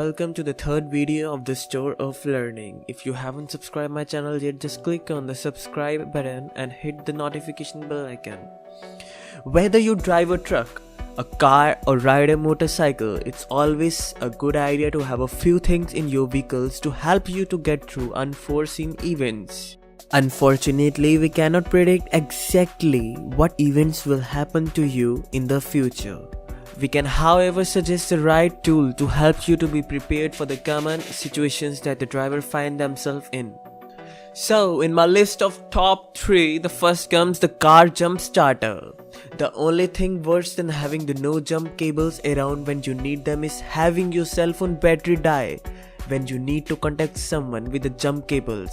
welcome to the third video of the Store of Learning. If you haven't subscribed my channel yet, just click on the subscribe button and hit the notification bell icon. Whether you drive a truck, a car or ride a motorcycle, it's always a good idea to have a few things in your vehicles to help you to get through unforeseen events. Unfortunately, we cannot predict exactly what events will happen to you in the future. We can, however, suggest the right tool to help you to be prepared for the common situations that the driver find themselves in. So, in my list of top 3, the first comes the car jump starter. The only thing worse than having the no jump cables around when you need them is having your cell phone battery die when you need to contact someone with the jump cables.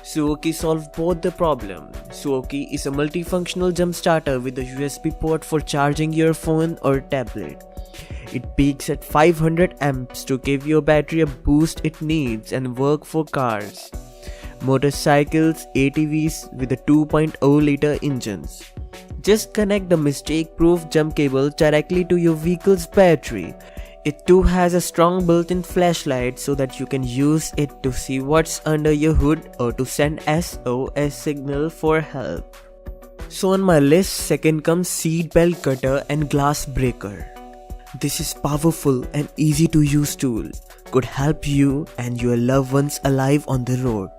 Suoki solves both the problem. Suoki is a multifunctional jump starter with a USB port for charging your phone or tablet. It peaks at 500 amps to give your battery a boost it needs and work for cars, motorcycles, ATVs with the 2.0 liter engines. Just connect the mistake-proof jump cable directly to your vehicle's battery. It too has a strong built-in flashlight so that you can use it to see what's under your hood or to send SOS signal for help. So on my list, second comes seat belt cutter and glass breaker. This is powerful and easy to use tool. Could help you and your loved ones alive on the road.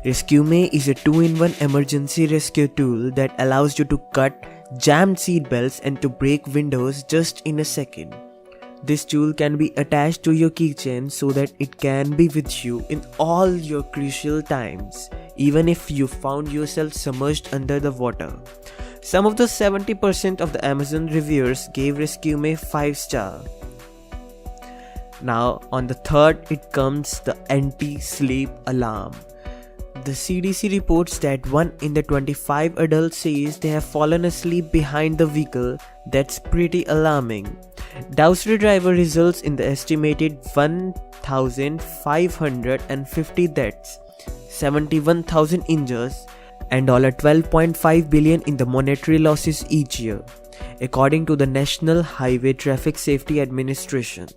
Rescue-Me is a 2-in-1 emergency rescue tool that allows you to cut jammed seat belts and to break windows just in a second. This tool can be attached to your keychain so that it can be with you in all your crucial times, even if you found yourself submerged under the water. Some of the 70% of the Amazon reviewers gave Rescue-Me 5-star. Now on the third, it comes the anti-sleep alarm. The CDC reports that 1 in the 25 adults says they have fallen asleep behind the vehicle. That's pretty alarming. Dowsary driver results in the estimated 1,550 deaths, 71,000 injuries, and $12.5 billion in the monetary losses each year, according to the National Highway Traffic Safety Administration.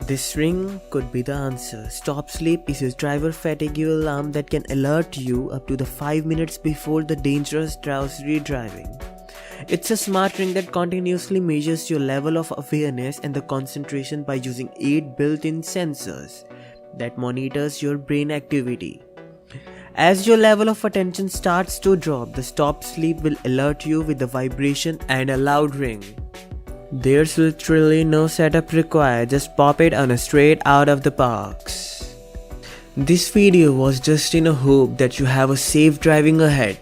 This ring could be the answer. Stop Sleep is a driver fatigue alarm that can alert you up to the 5 minutes before the dangerous drowsy driving. It's a smart ring that continuously measures your level of awareness and the concentration by using 8 built-in sensors that monitors your brain activity. As your level of attention starts to drop, the Stop Sleep will alert you with the vibration and a loud ring. There's literally no setup required, just pop it on a straight out of the box. This video was just in a hope that you have a safe driving ahead.